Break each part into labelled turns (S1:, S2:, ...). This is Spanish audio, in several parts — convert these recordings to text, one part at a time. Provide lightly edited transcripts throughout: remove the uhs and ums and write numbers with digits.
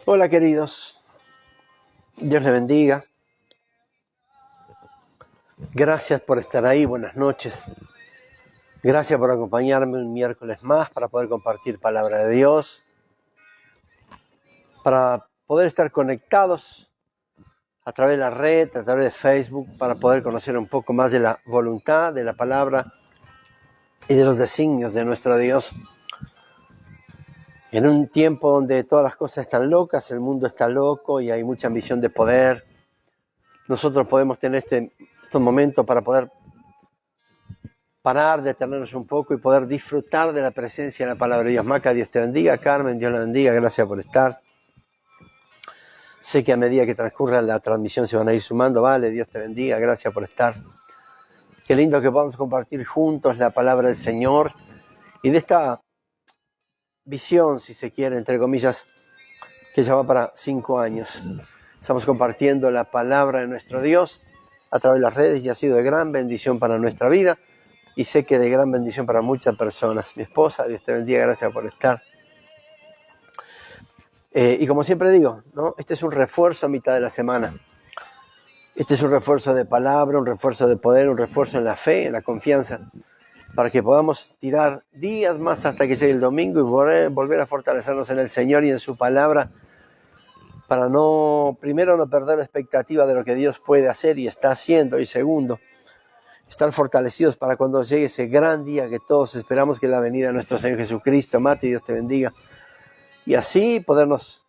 S1: Hola queridos, Dios les bendiga. Gracias por estar ahí, buenas noches. Gracias por acompañarme un miércoles más para poder compartir palabra de Dios, para poder estar conectados a través de la red, a través de Facebook, para poder conocer un poco más de la voluntad, de la palabra y de los designios de nuestro Dios. En un tiempo donde todas las cosas están locas, el mundo está loco y hay mucha ambición de poder, nosotros podemos tener estos momentos para poder parar, detenernos un poco y poder disfrutar de la presencia de la palabra de Dios. Maca, Dios te bendiga. Carmen, Dios la bendiga. Gracias por estar. Sé que a medida que transcurra la transmisión se van a ir sumando. Vale, Dios te bendiga. Gracias por estar. Qué lindo que podamos compartir juntos la palabra del Señor y de esta visión, si se quiere, entre comillas, que ya va para 5 años. Estamos compartiendo la palabra de nuestro Dios a través de las redes y ha sido de gran bendición para nuestra vida. Y sé que de gran bendición para muchas personas. Mi esposa, Dios te bendiga, gracias por estar. Y como siempre digo, ¿no? Este es un refuerzo a mitad de la semana. Este es un refuerzo de palabra, un refuerzo de poder, un refuerzo en la fe, en la confianza, para que podamos tirar días más hasta que llegue el domingo y volver a fortalecernos en el Señor y en su palabra, para primero no perder la expectativa de lo que Dios puede hacer y está haciendo, y segundo, estar fortalecidos para cuando llegue ese gran día que todos esperamos, que es la venida de nuestro Señor Jesucristo. Mati, Dios te bendiga. Y así podernos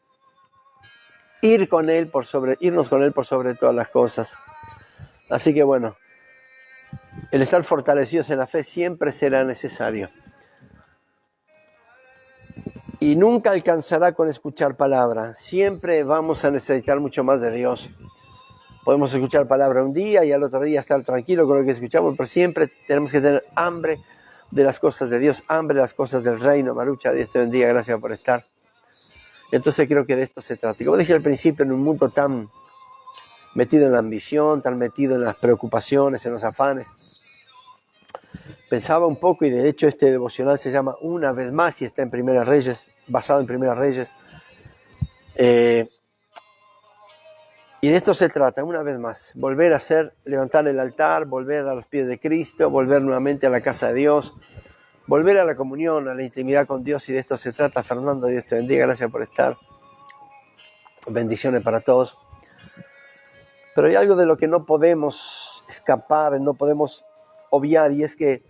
S1: irnos con Él por sobre todas las cosas. Así que bueno, el estar fortalecidos en la fe siempre será necesario. Y nunca alcanzará con escuchar palabra. Siempre vamos a necesitar mucho más de Dios. Podemos escuchar palabra un día y al otro día estar tranquilo con lo que escuchamos, pero siempre tenemos que tener hambre de las cosas de Dios, hambre de las cosas del reino. Marucha, Dios te bendiga, gracias por estar. Entonces creo que de esto se trata. Y como dije al principio, en un mundo tan metido en la ambición, tan metido en las preocupaciones, en los afanes, pensaba un poco, y de hecho este devocional se llama Una vez más y está en Primera Reyes, basado en Primera Reyes. Y de esto se trata, una vez más, volver a levantar el altar, volver a los pies de Cristo, volver nuevamente a la casa de Dios, volver a la comunión, a la intimidad con Dios, y de esto se trata. Fernando, Dios te bendiga, gracias por estar. Bendiciones para todos. Pero hay algo de lo que no podemos escapar, no podemos obviar, y es que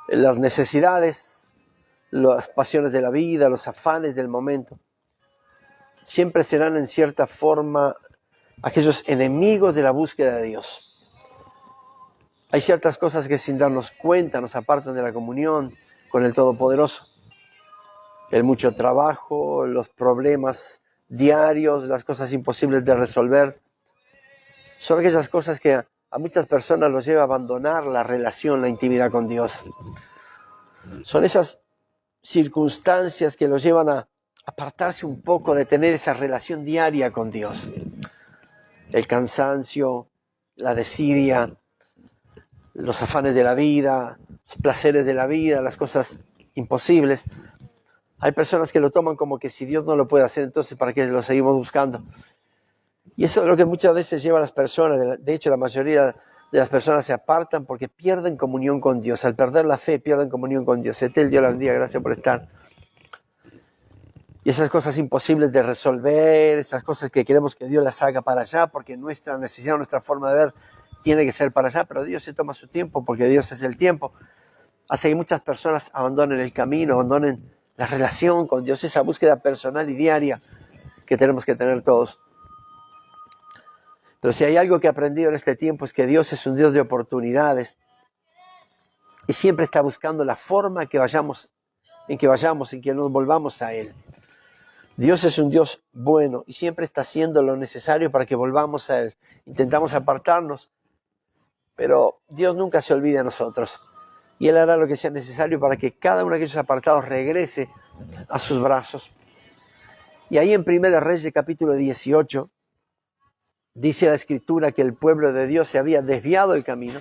S1: las necesidades, las pasiones de la vida, los afanes del momento, siempre serán en cierta forma aquellos enemigos de la búsqueda de Dios. Hay ciertas cosas que sin darnos cuenta nos apartan de la comunión con el Todopoderoso. El mucho trabajo, los problemas diarios, las cosas imposibles de resolver, son aquellas cosas que a muchas personas los lleva a abandonar la relación, la intimidad con Dios. Son esas circunstancias que los llevan a apartarse un poco de tener esa relación diaria con Dios. El cansancio, la desidia, los afanes de la vida, los placeres de la vida, las cosas imposibles. Hay personas que lo toman como que si Dios no lo puede hacer, entonces ¿para qué lo seguimos buscando? Y eso es lo que muchas veces lleva a las personas. De hecho, la mayoría de las personas se apartan porque pierden comunión con Dios. Al perder la fe, pierden comunión con Dios. Etel, Dios la bendiga, gracias por estar. Y esas cosas imposibles de resolver, esas cosas que queremos que Dios las haga para allá, porque nuestra necesidad, nuestra forma de ver tiene que ser para allá, pero Dios se toma su tiempo, porque Dios es el tiempo. Hace que muchas personas abandonen el camino, abandonen la relación con Dios, esa búsqueda personal y diaria que tenemos que tener todos. Pero si hay algo que he aprendido en este tiempo es que Dios es un Dios de oportunidades y siempre está buscando la forma en que nos volvamos a Él. Dios es un Dios bueno y siempre está haciendo lo necesario para que volvamos a Él. Intentamos apartarnos, pero Dios nunca se olvida de nosotros. Y Él hará lo que sea necesario para que cada uno de aquellos apartados regrese a sus brazos. Y ahí en Primera Reyes, capítulo 18, dice la Escritura que el pueblo de Dios se había desviado del camino,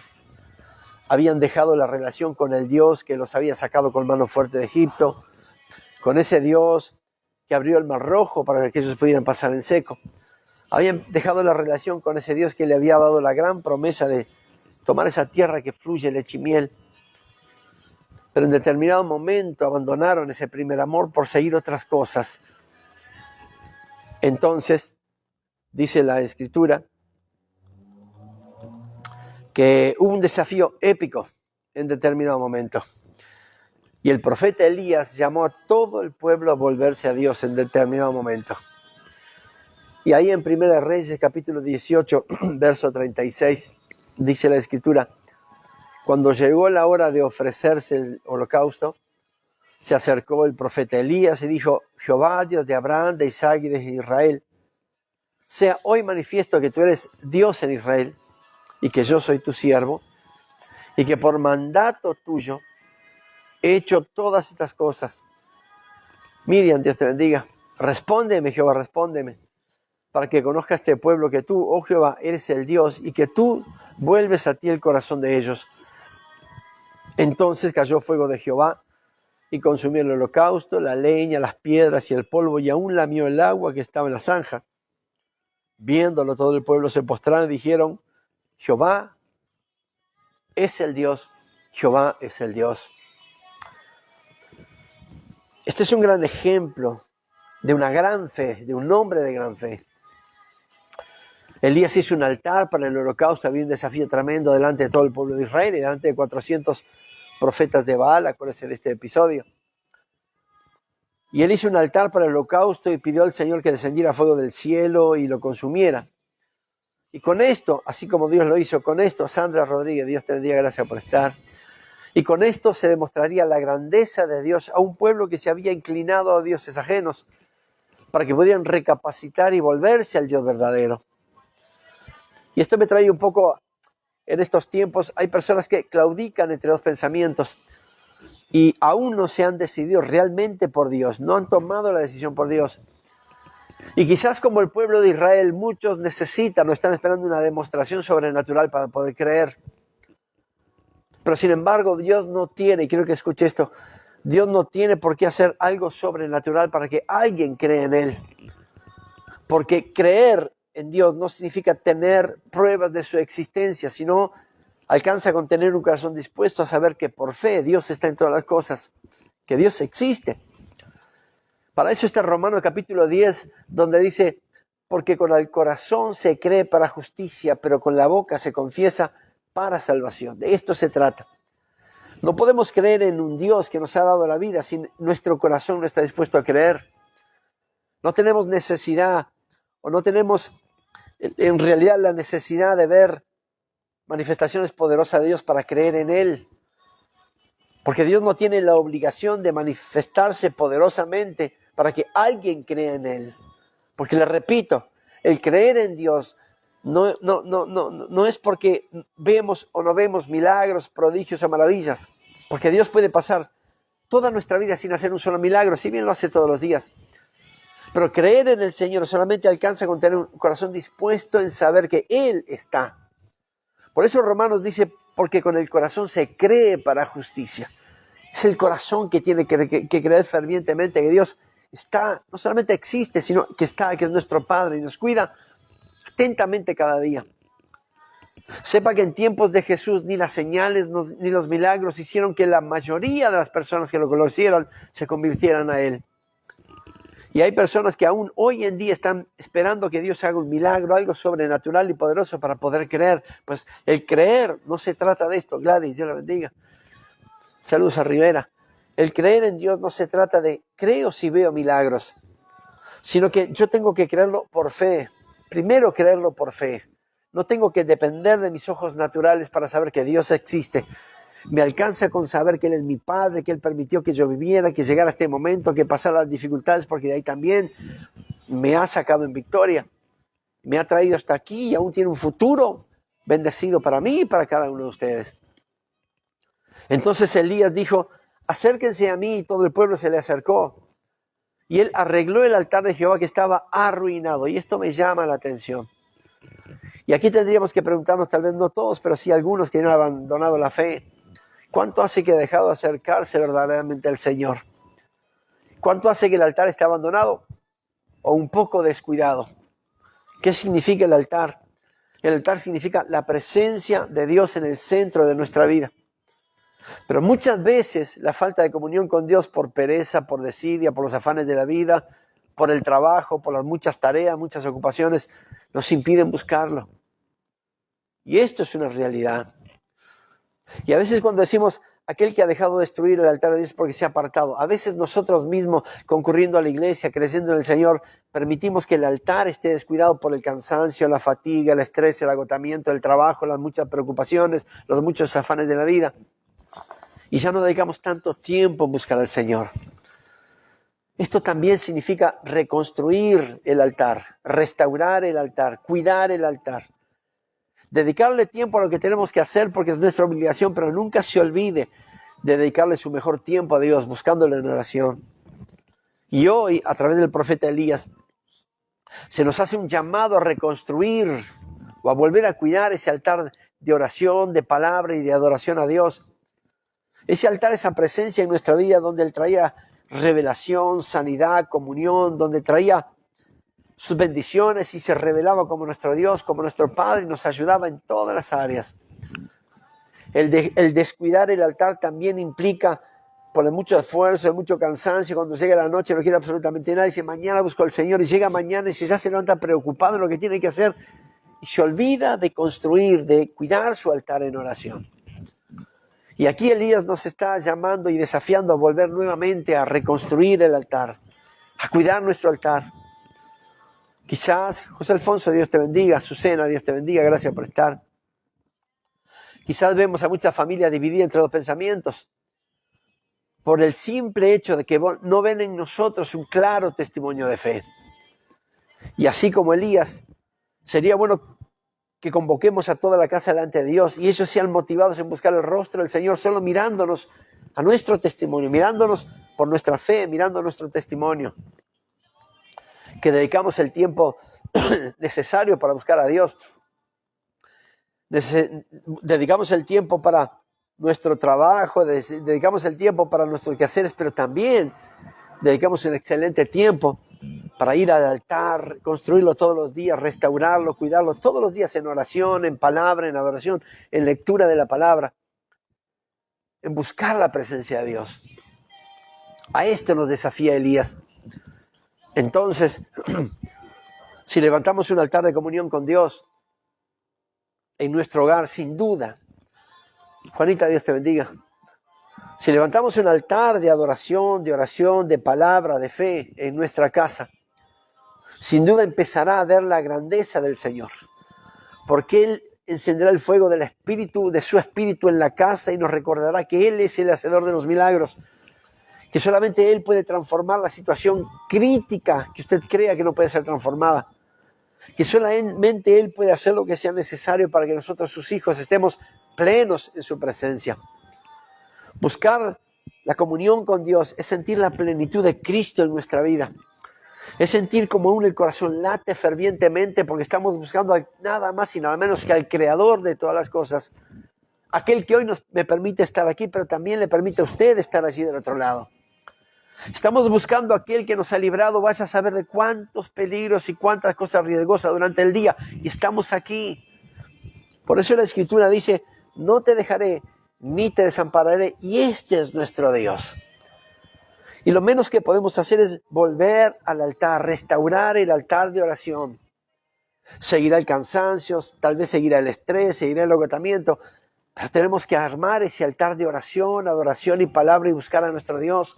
S1: habían dejado la relación con el Dios que los había sacado con mano fuerte de Egipto, con ese Dios que abrió el Mar Rojo para que ellos pudieran pasar en seco. Habían dejado la relación con ese Dios que le había dado la gran promesa de tomar esa tierra que fluye leche y miel. Pero en determinado momento abandonaron ese primer amor por seguir otras cosas. Entonces, dice la Escritura, que hubo un desafío épico en determinado momento. Y el profeta Elías llamó a todo el pueblo a volverse a Dios en determinado momento. Y ahí en 1 Reyes, capítulo 18, verso 36, dice la Escritura, cuando llegó la hora de ofrecerse el holocausto, se acercó el profeta Elías y dijo, Jehová, Dios de Abraham, de Isaac y de Israel, sea hoy manifiesto que tú eres Dios en Israel y que yo soy tu siervo y que por mandato tuyo he hecho todas estas cosas. Miriam, Dios te bendiga. Respóndeme, Jehová, respóndeme, para que conozca este pueblo que tú, oh Jehová, eres el Dios y que tú vuelves a ti el corazón de ellos. Entonces cayó fuego de Jehová y consumió el holocausto, la leña, las piedras y el polvo, y aún lamió el agua que estaba en la zanja. Viéndolo, todo el pueblo se postraron y dijeron, Jehová es el Dios, Jehová es el Dios. Este es un gran ejemplo de una gran fe, de un hombre de gran fe. Elías hizo un altar para el holocausto, había un desafío tremendo delante de todo el pueblo de Israel y delante de 400 profetas de Baal, acuérdense de este episodio. Y él hizo un altar para el holocausto y pidió al Señor que descendiera fuego del cielo y lo consumiera. Y con esto, así como Dios lo hizo, con esto, Sandra Rodríguez, Dios te bendiga, gracias por estar. Y con esto se demostraría la grandeza de Dios a un pueblo que se había inclinado a dioses ajenos para que pudieran recapacitar y volverse al Dios verdadero. Y esto me trae un poco, en estos tiempos, hay personas que claudican entre dos pensamientos y aún no se han decidido realmente por Dios, no han tomado la decisión por Dios. Y quizás como el pueblo de Israel, muchos necesitan o están esperando una demostración sobrenatural para poder creer. Pero sin embargo, Dios no tiene, y quiero que escuche esto, Dios no tiene por qué hacer algo sobrenatural para que alguien cree en Él. Porque creer en Dios no significa tener pruebas de su existencia, sino alcanza con tener un corazón dispuesto a saber que por fe Dios está en todas las cosas, que Dios existe. Para eso está Romanos capítulo 10, donde dice, porque con el corazón se cree para justicia, pero con la boca se confiesa para salvación. De esto se trata. No podemos creer en un Dios que nos ha dado la vida si nuestro corazón no está dispuesto a creer. No tenemos necesidad o no tenemos en realidad la necesidad de ver manifestaciones poderosas de Dios para creer en Él. Porque Dios no tiene la obligación de manifestarse poderosamente para que alguien crea en Él. Porque le repito, el creer en Dios no es porque vemos o no vemos milagros, prodigios o maravillas. Porque Dios puede pasar toda nuestra vida sin hacer un solo milagro, si bien lo hace todos los días. Pero creer en el Señor solamente alcanza con tener un corazón dispuesto en saber que Él está. Por eso Romanos dice, porque con el corazón se cree para justicia. Es el corazón que tiene que creer fervientemente que Dios está, no solamente existe, sino que está, que es nuestro Padre y nos cuida atentamente cada día. Sepa que en tiempos de Jesús ni las señales ni los milagros hicieron que la mayoría de las personas que lo conocieron se convirtieran a Él. Y hay personas que aún hoy en día están esperando que Dios haga un milagro, algo sobrenatural y poderoso para poder creer. Pues el creer no se trata de esto. Gladys, Dios la bendiga. Saludos a Rivera. El creer en Dios no se trata de creo si veo milagros, sino que yo tengo que creerlo por fe. Primero creerlo por fe. No tengo que depender de mis ojos naturales para saber que Dios existe. Me alcanza con saber que Él es mi Padre, que Él permitió que yo viviera, que llegara a este momento, que pasara las dificultades, porque de ahí también me ha sacado en victoria. Me ha traído hasta aquí y aún tiene un futuro bendecido para mí y para cada uno de ustedes. Entonces Elías dijo, acérquense a mí, y todo el pueblo se le acercó. Y él arregló el altar de Jehová que estaba arruinado. Y esto me llama la atención. Y aquí tendríamos que preguntarnos, tal vez no todos, pero sí algunos que no han abandonado la fe. ¿Cuánto hace que ha dejado de acercarse verdaderamente al Señor? ¿Cuánto hace que el altar esté abandonado o un poco descuidado? ¿Qué significa el altar? El altar significa la presencia de Dios en el centro de nuestra vida. Pero muchas veces la falta de comunión con Dios por pereza, por desidia, por los afanes de la vida, por el trabajo, por las muchas tareas, muchas ocupaciones, nos impiden buscarlo. Y esto es una realidad. Y a veces cuando decimos aquel que ha dejado de destruir el altar de Dios porque se ha apartado, a veces nosotros mismos, concurriendo a la iglesia, creciendo en el Señor, permitimos que el altar esté descuidado por el cansancio, la fatiga, el estrés, el agotamiento, el trabajo, las muchas preocupaciones, los muchos afanes de la vida. Y ya no dedicamos tanto tiempo en buscar al Señor. Esto también significa reconstruir el altar, restaurar el altar, cuidar el altar. Dedicarle tiempo a lo que tenemos que hacer porque es nuestra obligación, pero nunca se olvide de dedicarle su mejor tiempo a Dios, buscándole en oración. Y hoy, a través del profeta Elías, se nos hace un llamado a reconstruir o a volver a cuidar ese altar de oración, de palabra y de adoración a Dios. Ese altar, esa presencia en nuestra vida donde Él traía revelación, sanidad, comunión, donde traía sus bendiciones y se revelaba como nuestro Dios, como nuestro Padre, y nos ayudaba en todas las áreas. El descuidar el altar también implica poner mucho esfuerzo, mucho cansancio. Cuando llega la noche no quiere absolutamente nada, dice mañana busco al Señor, y llega mañana y ya se levanta preocupado en lo que tiene que hacer y se olvida de construir, de cuidar su altar en oración. Y aquí Elías nos está llamando y desafiando a volver nuevamente a reconstruir el altar, a cuidar nuestro altar. Quizás, José Alfonso, Dios te bendiga, Azucena, Dios te bendiga, gracias por estar. Quizás vemos a muchas familias divididas entre dos pensamientos por el simple hecho de que no ven en nosotros un claro testimonio de fe. Y así como Elías, sería bueno que convoquemos a toda la casa delante de Dios y ellos sean motivados en buscar el rostro del Señor solo mirándonos a nuestro testimonio, mirándonos por nuestra fe, mirando nuestro testimonio. Que dedicamos el tiempo necesario para buscar a Dios. Dedicamos el tiempo para nuestro trabajo, dedicamos el tiempo para nuestros quehaceres, pero también dedicamos un excelente tiempo para ir al altar, construirlo todos los días, restaurarlo, cuidarlo todos los días en oración, en palabra, en adoración, en lectura de la palabra, en buscar la presencia de Dios. A esto nos desafía Elías. Entonces, si levantamos un altar de comunión con Dios en nuestro hogar, sin duda, Juanita, Dios te bendiga. Si levantamos un altar de adoración, de oración, de palabra, de fe en nuestra casa, sin duda empezará a ver la grandeza del Señor, porque Él encenderá el fuego del Espíritu, de su Espíritu en la casa y nos recordará que Él es el hacedor de los milagros, que solamente Él puede transformar la situación crítica que usted crea que no puede ser transformada, que solamente Él puede hacer lo que sea necesario para que nosotros, sus hijos, estemos plenos en su presencia. Buscar la comunión con Dios es sentir la plenitud de Cristo en nuestra vida. Es sentir como aún el corazón late fervientemente porque estamos buscando nada más y nada menos que al Creador de todas las cosas. Aquel que hoy me permite estar aquí, pero también le permite a usted estar allí del otro lado. Estamos buscando a aquel que nos ha librado, vaya a saber de cuántos peligros y cuántas cosas riesgosas durante el día. Y estamos aquí. Por eso la Escritura dice, no te dejaré ni te desampararé. Y este es nuestro Dios. Y lo menos que podemos hacer es volver al altar, restaurar el altar de oración. Seguirá el cansancio, tal vez seguirá el estrés, seguirá el agotamiento, pero tenemos que armar ese altar de oración, adoración y palabra y buscar a nuestro Dios.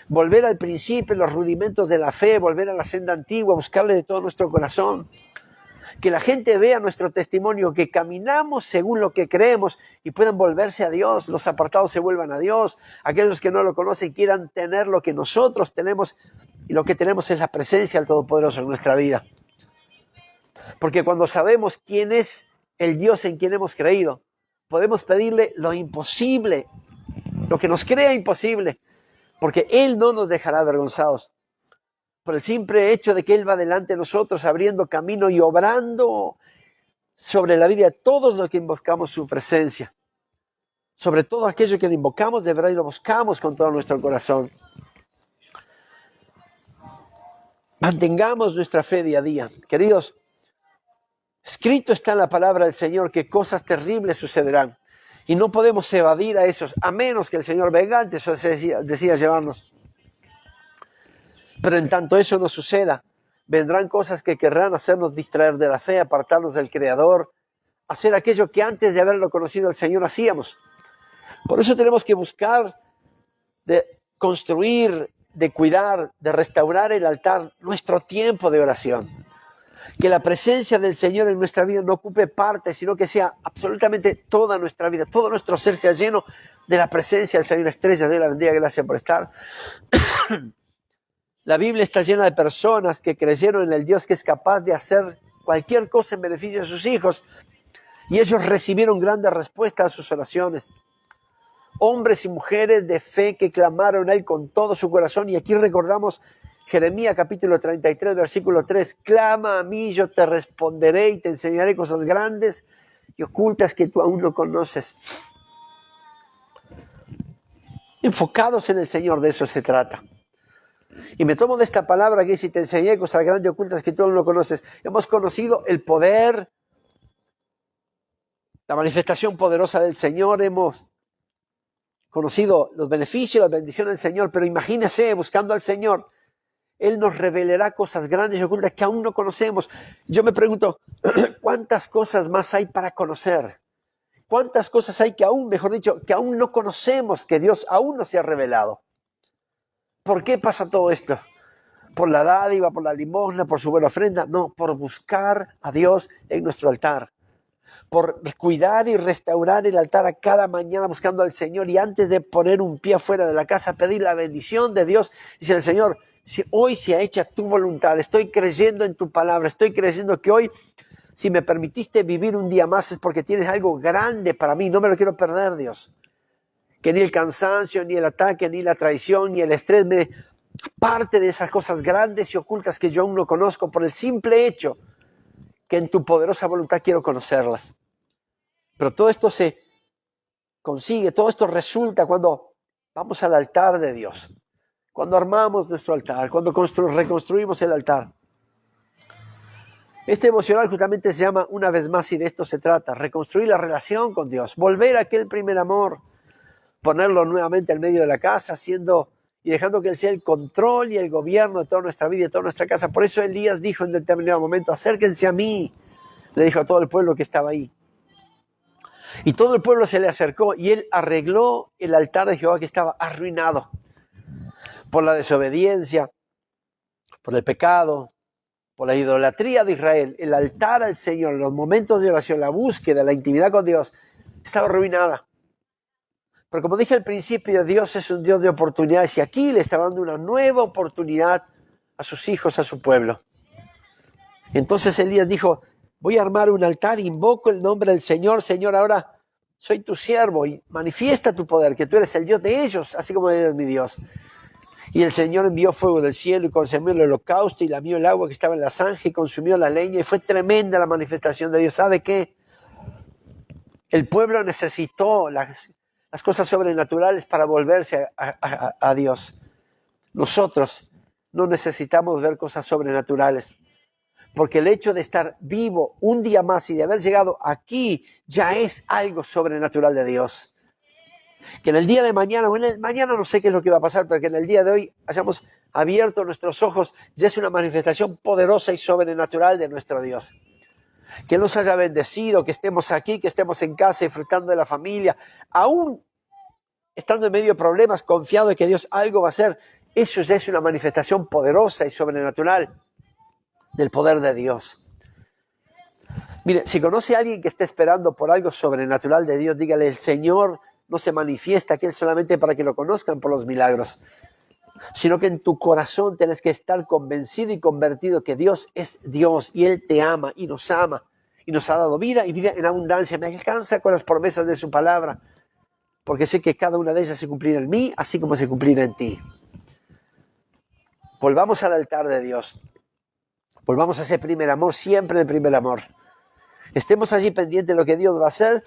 S1: Volver al principio, los rudimentos de la fe, volver a la senda antigua, buscarle de todo nuestro corazón. Que la gente vea nuestro testimonio, que caminamos según lo que creemos y puedan volverse a Dios, los apartados se vuelvan a Dios, aquellos que no lo conocen quieran tener lo que nosotros tenemos y lo que tenemos es la presencia del Todopoderoso en nuestra vida. Porque cuando sabemos quién es el Dios en quien hemos creído, podemos pedirle lo imposible, lo que nos crea imposible, porque Él no nos dejará avergonzados. Por el simple hecho de que Él va delante de nosotros, abriendo camino y obrando sobre la vida de todos los que invocamos su presencia. Sobre todo aquello que le invocamos, de verdad y lo buscamos con todo nuestro corazón. Mantengamos nuestra fe día a día. Queridos, escrito está en la palabra del Señor que cosas terribles sucederán. Y no podemos evadir a esos, a menos que el Señor venga antes o decida llevarnos. Pero en tanto eso no suceda, vendrán cosas que querrán hacernos distraer de la fe, apartarnos del Creador, hacer aquello que antes de haberlo conocido al Señor hacíamos. Por eso tenemos que buscar de construir, de cuidar, de restaurar el altar, nuestro tiempo de oración. Que la presencia del Señor en nuestra vida no ocupe parte, sino que sea absolutamente toda nuestra vida, todo nuestro ser sea lleno de la presencia del Señor. Estrella, Dios la bendiga, gracias por estar. La Biblia está llena de personas que creyeron en el Dios que es capaz de hacer cualquier cosa en beneficio de sus hijos, y ellos recibieron grandes respuestas a sus oraciones. Hombres y mujeres de fe que clamaron a Él con todo su corazón, y aquí recordamos Jeremías capítulo 33, versículo 3, clama a mí, yo te responderé y te enseñaré cosas grandes y ocultas que tú aún no conoces. Enfocados en el Señor, de eso se trata. Y me tomo de esta palabra que dice, te enseñé cosas grandes y ocultas que tú aún no conoces. Hemos conocido el poder, la manifestación poderosa del Señor, hemos conocido los beneficios, las bendiciones del Señor, pero imagínese, buscando al Señor, Él nos revelará cosas grandes y ocultas que aún no conocemos. Yo me pregunto, ¿cuántas cosas más hay para conocer? ¿Cuántas cosas hay que aún, mejor dicho, que aún no conocemos, que Dios aún no se ha revelado? ¿Por qué pasa todo esto? ¿Por la dádiva, por la limosna, por su buena ofrenda? No, por buscar a Dios en nuestro altar. Por cuidar y restaurar el altar a cada mañana buscando al Señor, y antes de poner un pie afuera de la casa, pedir la bendición de Dios. Dice el Señor, si hoy se ha hecho tu voluntad, estoy creyendo en tu palabra, estoy creyendo que hoy, si me permitiste vivir un día más, es porque tienes algo grande para mí, no me lo quiero perder, Dios. Que ni el cansancio, ni el ataque, ni la traición, ni el estrés me parte de esas cosas grandes y ocultas que yo aún no conozco, por el simple hecho que en tu poderosa voluntad quiero conocerlas. Pero todo esto se consigue, todo esto resulta cuando vamos al altar de Dios, cuando armamos nuestro altar, cuando reconstruimos el altar. Este devocional justamente se llama Una vez más, y de esto se trata, reconstruir la relación con Dios, volver a aquel primer amor, ponerlo nuevamente en medio de la casa, y dejando que Él sea el control y el gobierno de toda nuestra vida y de toda nuestra casa. Por eso Elías dijo en determinado momento, acérquense a mí, le dijo a todo el pueblo que estaba ahí. Y todo el pueblo se le acercó, y él arregló el altar de Jehová que estaba arruinado por la desobediencia, por el pecado, por la idolatría de Israel. El altar al Señor, en los momentos de oración, la búsqueda, la intimidad con Dios, estaba arruinada. Pero como dije al principio, Dios es un Dios de oportunidades, y aquí le está dando una nueva oportunidad a sus hijos, a su pueblo. Entonces Elías dijo, voy a armar un altar, invoco el nombre del Señor. Señor, ahora soy tu siervo y manifiesta tu poder, que tú eres el Dios de ellos, así como eres mi Dios. Y el Señor envió fuego del cielo y consumió el holocausto y lamió el agua que estaba en la zanja y consumió la leña, y fue tremenda la manifestación de Dios. ¿Sabe qué? El pueblo necesitó las cosas sobrenaturales para volverse a Dios. Nosotros no necesitamos ver cosas sobrenaturales, porque el hecho de estar vivo un día más y de haber llegado aquí ya es algo sobrenatural de Dios. Que en el día de mañana, mañana no sé qué es lo que va a pasar, pero que en el día de hoy hayamos abierto nuestros ojos, ya es una manifestación poderosa y sobrenatural de nuestro Dios. Que Él nos haya bendecido, que estemos aquí, que estemos en casa disfrutando de la familia, aún estando en medio de problemas, confiado en que Dios algo va a hacer. Eso ya es una manifestación poderosa y sobrenatural del poder de Dios. Mire, si conoce a alguien que esté esperando por algo sobrenatural de Dios, dígale, el Señor no se manifiesta aquí solamente para que lo conozcan por los milagros, sino que en tu corazón tienes que estar convencido y convertido que Dios es Dios, y Él te ama y nos ha dado vida, y vida en abundancia. Me alcanza con las promesas de su palabra, porque sé que cada una de ellas se cumplirá en mí, así como se cumplirá en ti. Volvamos al altar de Dios. Volvamos a ese primer amor, siempre el primer amor. Estemos allí pendientes de lo que Dios va a hacer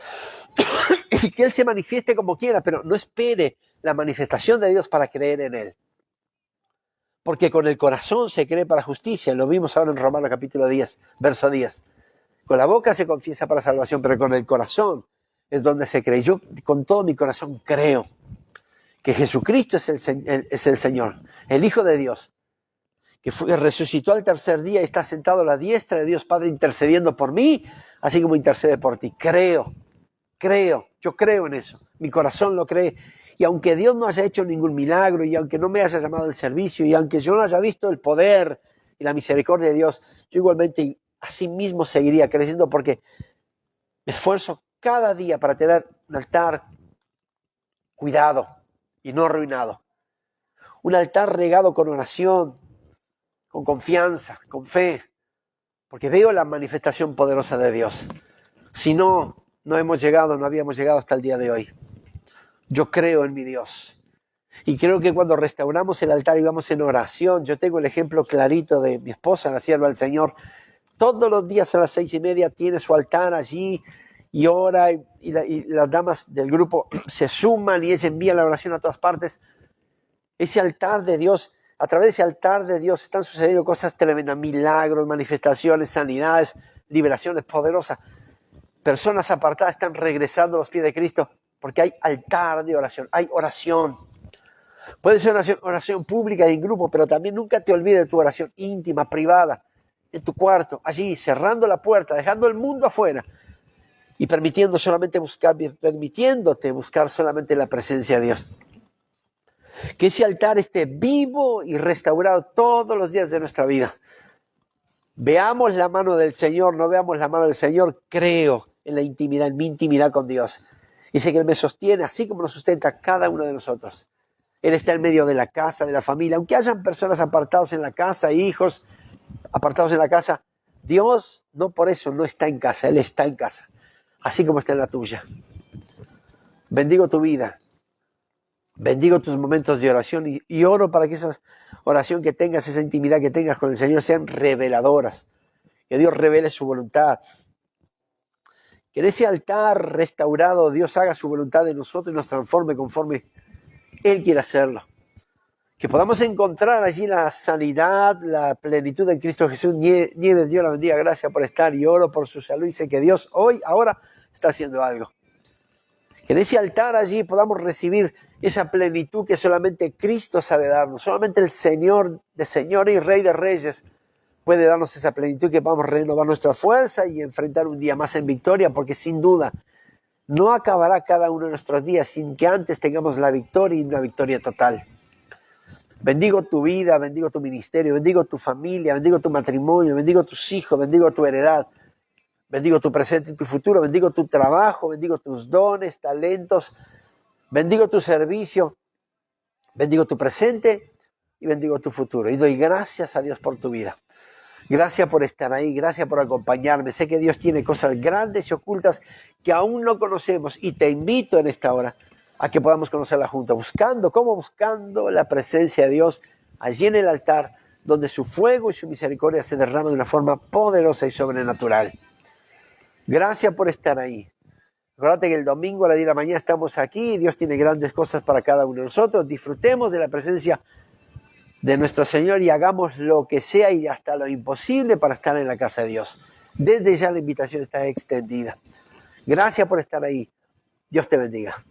S1: y que Él se manifieste como quiera, pero no espere la manifestación de Dios para creer en Él. Porque con el corazón se cree para justicia. Lo vimos ahora en Romanos capítulo 10, verso 10. Con la boca se confiesa para salvación, pero con el corazón es donde se cree. Yo con todo mi corazón creo que Jesucristo es el Señor, el Hijo de Dios, que resucitó al tercer día y está sentado a la diestra de Dios Padre intercediendo por mí, así como intercede por ti. Creo, yo creo en eso. Mi corazón lo cree. Y aunque Dios no haya hecho ningún milagro, y aunque no me haya llamado al servicio, y aunque yo no haya visto el poder y la misericordia de Dios, yo igualmente así mismo seguiría creciendo, porque me esfuerzo cada día para tener un altar cuidado y no arruinado. Un altar regado con oración, con confianza, con fe, porque veo la manifestación poderosa de Dios. Si no, no habíamos llegado hasta el día de hoy. Yo creo en mi Dios. Y creo que cuando restauramos el altar y vamos en oración, yo tengo el ejemplo clarito de mi esposa, la sierva del Señor. Todos los días a las 6:30 tiene su altar allí y ora, y las damas del grupo se suman y ella envía la oración a todas partes. Ese altar de Dios, a través de ese altar de Dios están sucediendo cosas tremendas, milagros, manifestaciones, sanidades, liberaciones poderosas. Personas apartadas están regresando a los pies de Cristo porque hay altar de oración, hay oración. Puede ser una oración pública y en grupo, pero también nunca te olvides de tu oración íntima, privada, en tu cuarto, allí, cerrando la puerta, dejando el mundo afuera y permitiéndote buscar solamente la presencia de Dios. Que ese altar esté vivo y restaurado todos los días de nuestra vida. Veamos la mano del Señor, no veamos la mano del Señor, creo en la intimidad, en mi intimidad con Dios. Y sé que Él me sostiene así como nos sustenta a cada uno de nosotros. Él está en medio de la casa, de la familia. Aunque hayan personas apartados en la casa, hijos apartados en la casa, Dios no por eso no está en casa, Él está en casa, así como está en la tuya. Bendigo tu vida, bendigo tus momentos de oración y oro para que esa oración que tengas, esa intimidad que tengas con el Señor sean reveladoras, que Dios revele su voluntad, que en ese altar restaurado Dios haga su voluntad en nosotros y nos transforme conforme Él quiere hacerlo. Que podamos encontrar allí la sanidad, la plenitud en Cristo Jesús. Nieves, Dios la bendiga, gracias por estar y oro por su salud. Y sé que Dios ahora está haciendo algo. Que en ese altar allí podamos recibir esa plenitud que solamente Cristo sabe darnos. Solamente el Señor de señores y Rey de reyes puede darnos esa plenitud, que podamos renovar nuestra fuerza y enfrentar un día más en victoria, porque sin duda no acabará cada uno de nuestros días sin que antes tengamos la victoria y una victoria total. Bendigo tu vida, bendigo tu ministerio, bendigo tu familia, bendigo tu matrimonio, bendigo tus hijos, bendigo tu heredad, bendigo tu presente y tu futuro, bendigo tu trabajo, bendigo tus dones, talentos, bendigo tu servicio, bendigo tu presente y bendigo tu futuro. Y doy gracias a Dios por tu vida. Gracias por estar ahí, gracias por acompañarme. Sé que Dios tiene cosas grandes y ocultas que aún no conocemos y te invito en esta hora a que podamos conocerla juntos, buscando la presencia de Dios allí en el altar, donde su fuego y su misericordia se derraman de una forma poderosa y sobrenatural. Gracias por estar ahí. Acuérdate que el domingo a las 10 de la mañana estamos aquí y Dios tiene grandes cosas para cada uno de nosotros. Disfrutemos de la presencia de nuestro Señor y hagamos lo que sea y hasta lo imposible para estar en la casa de Dios. Desde ya la invitación está extendida. Gracias por estar ahí. Dios te bendiga.